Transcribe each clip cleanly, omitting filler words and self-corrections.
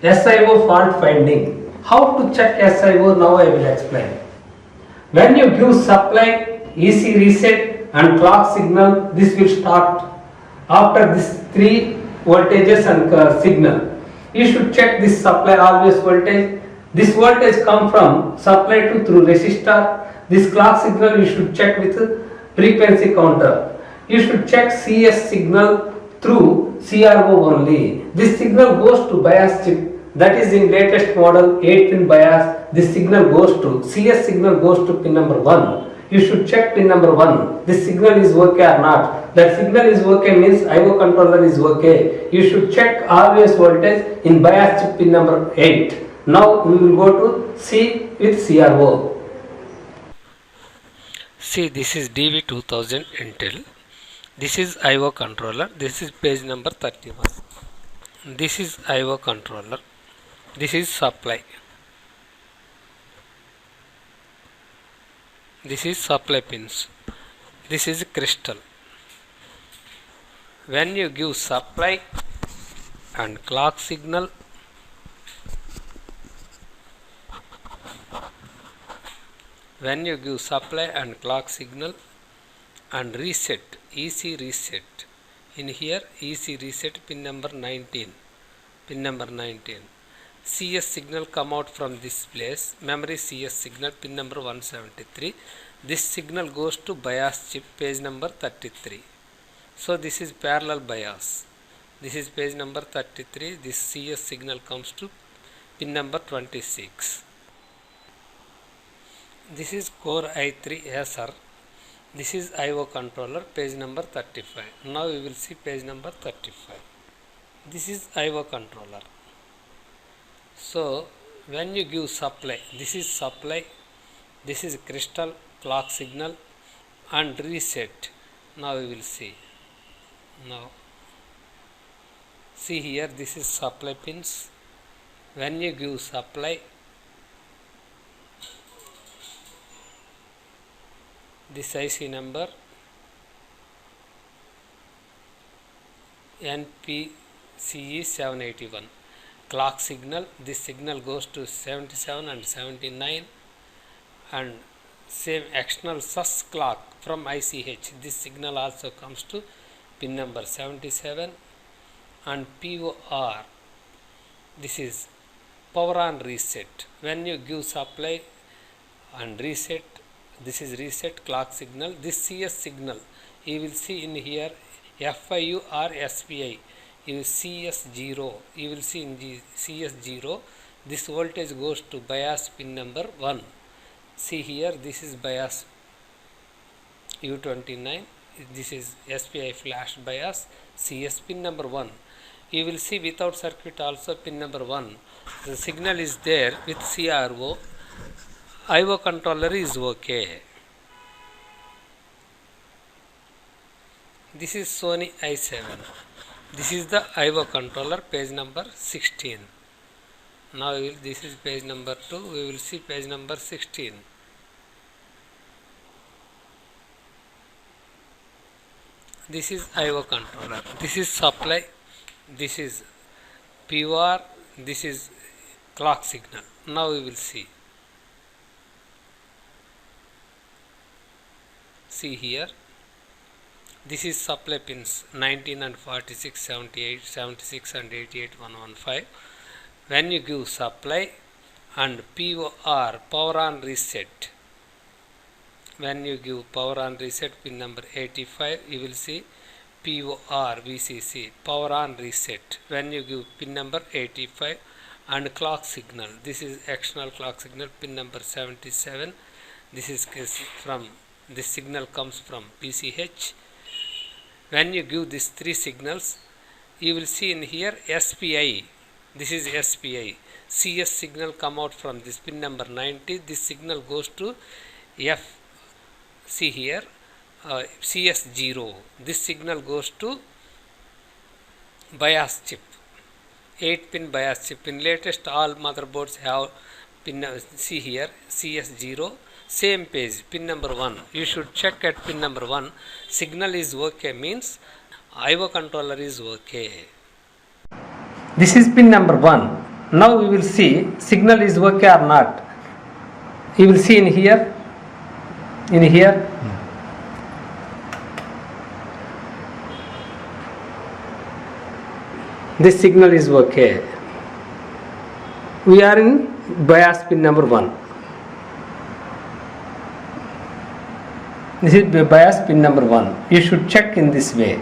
SIO fault finding. How to check SIO now I will explain. When you give supply, EC reset and clock signal, this will start after these three voltages and signal. You should check this supply always voltage. This voltage come from supply to through resistor. This clock signal you should check with frequency counter. You should check CS signal through CRO only. This signal goes to bias chip, that is in latest model 8-pin bias. This signal goes to CS signal goes to pin number 1. You should check pin number 1. This signal is okay or not. That signal is okay means IO controller is okay. You should check always voltage in bias chip pin number 8. Now we will go to C with CRO. See, this is DV2000 Intel. This is IO controller. This is page number 31. This is IO controller. This is supply. This is supply pins. This is crystal. When you give supply and clock signal, when you give supply and clock signal and reset, EC reset, in here EC reset pin number 19, CS signal come out from this place, memory CS signal pin number 173, this signal goes to bias chip page number 33. So this is parallel bias, this is page number 33, this CS signal comes to pin number 26. This is core i3 SR. This is IO controller, page number 35. Now we will see page number 35. This is IO controller. So when you give supply, this is supply, this is crystal, clock signal and reset. Now we will see. Now see here, this is supply pins. When you give supply, this IC number NPCE781, clock signal, this signal goes to 77 and 79 and same external sus clock from ICH, this signal also comes to pin number 77 and POR, this is power on reset. When you give supply and reset, this is reset clock signal, this CS signal you will see in here FIU or SPI, you will CS0, you will see in the CS0, this voltage goes to bias pin number 1. See here, this is bias U29, this is SPI flash bias, CS pin number 1. You will see without circuit also pin number 1, the signal is there with CRO. IO controller is okay. This is Sony i7. This is the IO controller, page number 16. Now this is page number 2. We will see page number 16. This is IO controller. This is supply. This is POR. This is clock signal. Now we will see. See here, this is supply pins 19 and 46, 78, 76 and 88, 115. When you give supply and POR, power on reset, when you give power on reset pin number 85, you will see POR VCC, power on reset. When you give pin number 85 and clock signal, this is external clock signal pin number 77, this is from this signal comes from PCH. When you give these three signals, you will see in here SPI. This is SPI. CS signal come out from this pin number 90. This signal goes to F. See here, CS0. This signal goes to bias chip. 8-pin bias chip. In latest, all motherboards have pin. See here, CS0. Same page, pin number 1. You should check at pin number 1. Signal is okay means IO controller is okay. This is pin number 1. now we will see signal is okay or not. You will see in here, this signal is okay. We are in bias pin number 1. This is the bias pin number 1. You should check in this way.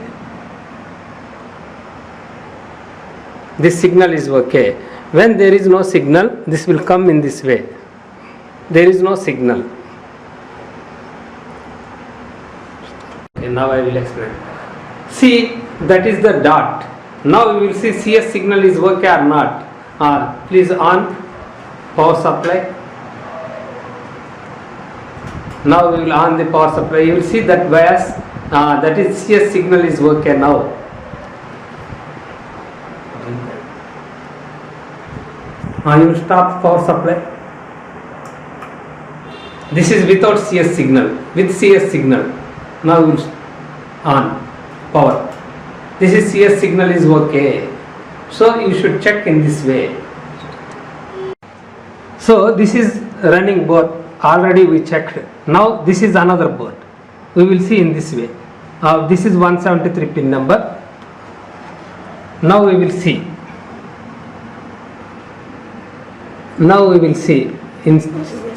This signal is okay. When there is no signal, this will come in this way. There is no signal. Okay, now I will explain. See, that is the dot. Now we will see CS signal is okay or not. Please on power supply. Now we will on the power supply. You will see that bias, that is CS signal is okay now. You will stop power supply. This is without CS signal. With CS signal, now we will on power. This is CS signal is okay. So you should check in this way. So this is running board. Already we checked. Now this is another board. We will see in this way. This is 173 pin number. Now we will see. Now we will see in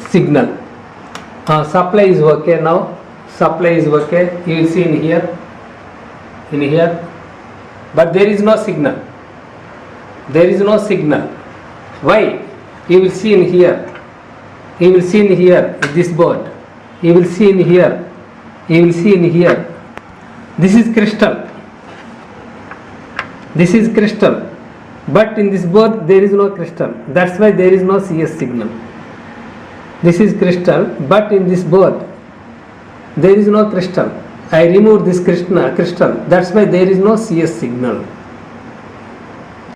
signal. Supply is okay now. Supply is okay. You will see in here. But there is no signal. There is no signal. Why? You will see in here. You will see in here this board. You will see in here. You will see in here. This is crystal. This is crystal. But in this board there is no crystal. That's why there is no CS signal. This is crystal, but in this board there is no crystal. I removed this crystal. That's why there is no CS signal.